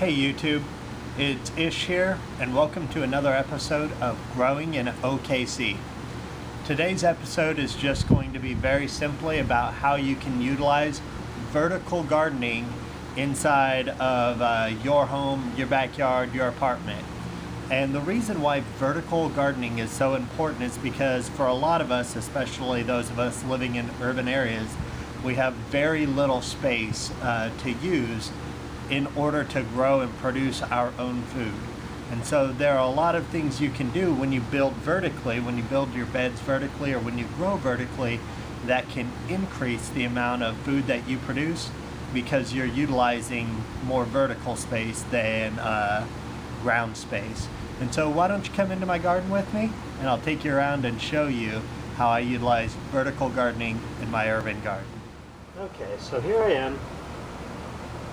Hey YouTube, it's Ish here, and welcome to another episode of Growing in OKC. Today's episode is just going to be very simply about how you can utilize vertical gardening inside of your home, your backyard, your apartment. And the reason why vertical gardening is so important is because for a lot of us, especially those of us living in urban areas, we have very little space to use in order to grow and produce our own food. And so there are a lot of things you can do when you build vertically, when you build your beds vertically, or when you grow vertically, that can increase the amount of food that you produce because you're utilizing more vertical space than ground space. And so why don't you come into my garden with me, and I'll take you around and show you how I utilize vertical gardening in my urban garden. Okay, so here I am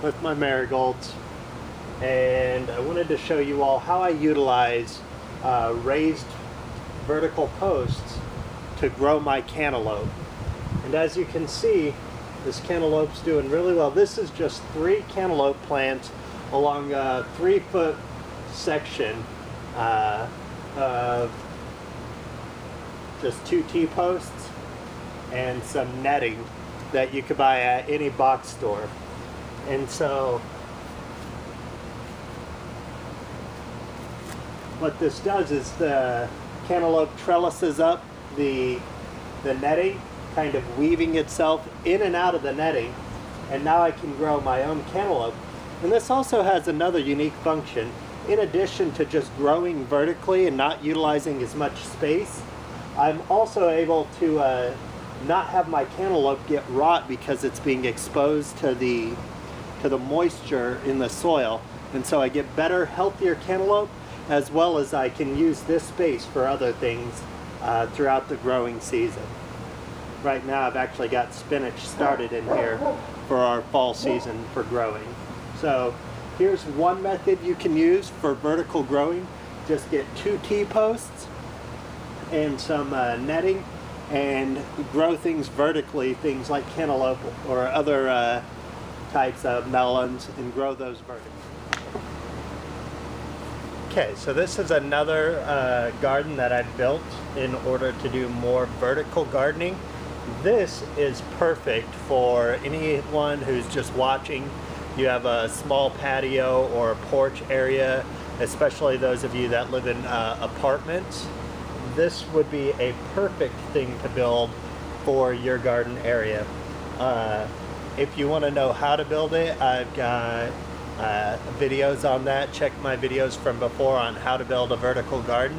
with my marigolds, and I wanted to show you all how I utilize raised vertical posts to grow my cantaloupe. And as you can see, this cantaloupe's doing really well. This is just 3 cantaloupe plants along a 3-foot section of just 2 T-posts and some netting that you could buy at any box store. And so what this does is the cantaloupe trellises up the netting, kind of weaving itself in and out of the netting, and now I can grow my own cantaloupe. And this also has another unique function. In addition to just growing vertically and not utilizing as much space, I'm also able to not have my cantaloupe get rot because it's being exposed to the moisture in the soil. And so I get better, healthier cantaloupe, as well as I can use this space for other things throughout the growing season. Right now I've actually got spinach started in here for our fall season for growing. So here's one method you can use for vertical growing. Just get 2 T-posts and some netting and grow things vertically, things like cantaloupe or other types of melons, and grow those vertically. Okay, so this is another garden that I've built in order to do more vertical gardening. This is perfect for anyone who's just watching. You have a small patio or a porch area, especially those of you that live in apartments. This would be a perfect thing to build for your garden area. If you want to know how to build it, I've got videos on that. Check my videos from before on how to build a vertical garden.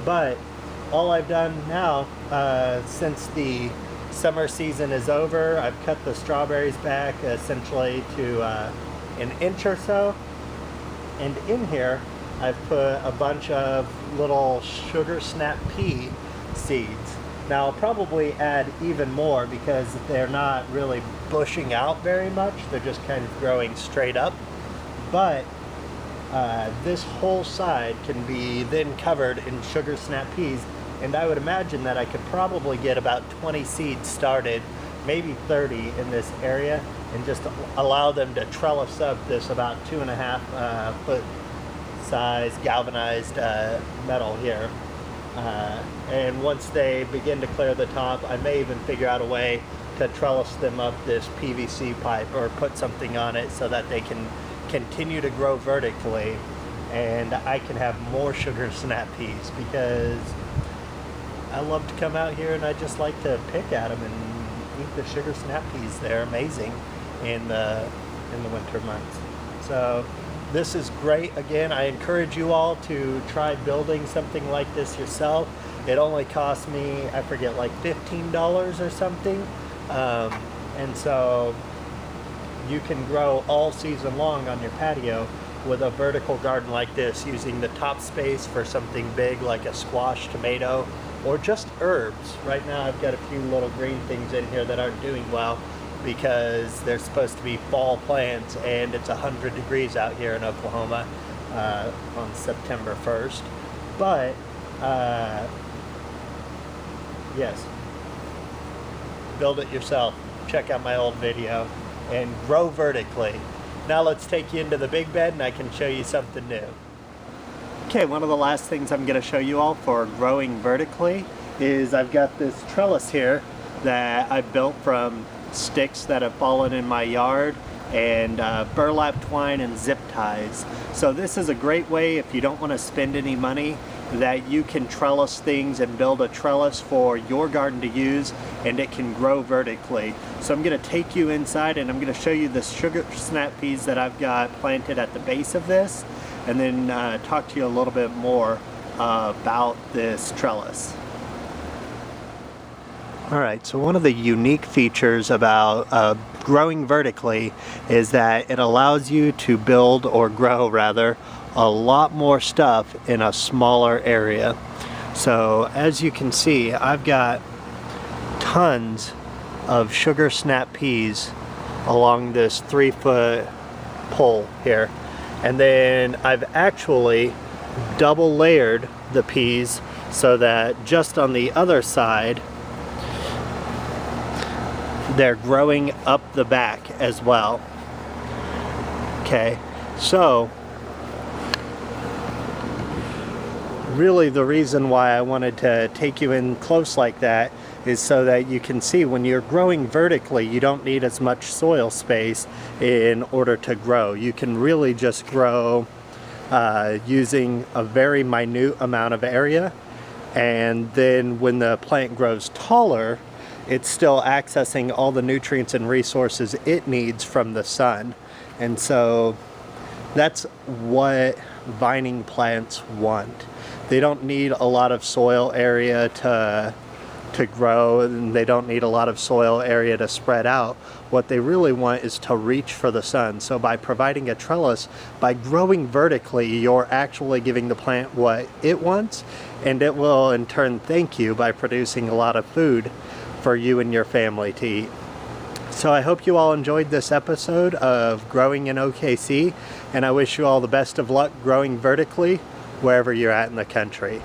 But all I've done now, since the summer season is over, I've cut the strawberries back essentially to 1 inch or so. And in here, I've put a bunch of little sugar snap pea seeds. Now I'll probably add even more because they're not really bushing out very much. They're just kind of growing straight up. But this whole side can be then covered in sugar snap peas. And I would imagine that I could probably get about 20 seeds started, maybe 30 in this area, and just allow them to trellis up this about 2.5 foot size galvanized metal here. And once they begin to clear the top, I may even figure out a way to trellis them up this PVC pipe or put something on it so that they can continue to grow vertically, and I can have more sugar snap peas because I love to come out here and I just like to pick at them and eat the sugar snap peas. They're amazing in the winter months. So this is great. Again, I encourage you all to try building something like this yourself. It only cost me, I forget, like $15 or something. And so you can grow all season long on your patio with a vertical garden like this, using the top space for something big like a squash, tomato, or just herbs. Right now I've got a few little green things in here that aren't doing well because they're supposed to be fall plants, and it's 100 degrees out here in Oklahoma on September 1st. But yes, build it yourself. Check out my old video and grow vertically. Now let's take you into the big bed and I can show you something new. Okay, one of the last things I'm going to show you all for growing vertically is I've got this trellis here that I built from sticks that have fallen in my yard and burlap twine and zip ties. So this is a great way, if you don't want to spend any money, that you can trellis things and build a trellis for your garden to use, and it can grow vertically. So I'm going to take you inside and I'm going to show you the sugar snap peas that I've got planted at the base of this, and then talk to you a little bit more about this trellis. Alright, so one of the unique features about growing vertically is that it allows you to build, or grow rather, a lot more stuff in a smaller area. So as you can see, I've got tons of sugar snap peas along this 3-foot pole here. And then I've actually double layered the peas so that just on the other side they're growing up the back as well. Okay, so really the reason why I wanted to take you in close like that is so that you can see when you're growing vertically, you don't need as much soil space in order to grow. You can really just grow using a very minute amount of area, and then when the plant grows taller, it's still accessing all the nutrients and resources it needs from the sun. And so that's what vining plants want. They don't need a lot of soil area to grow, and they don't need a lot of soil area to spread out. What they really want is to reach for the sun. So by providing a trellis, by growing vertically, you're actually giving the plant what it wants, and it will in turn thank you by producing a lot of food for you and your family to eat. So I hope you all enjoyed this episode of Growing in OKC, and I wish you all the best of luck growing vertically wherever you're at in the country.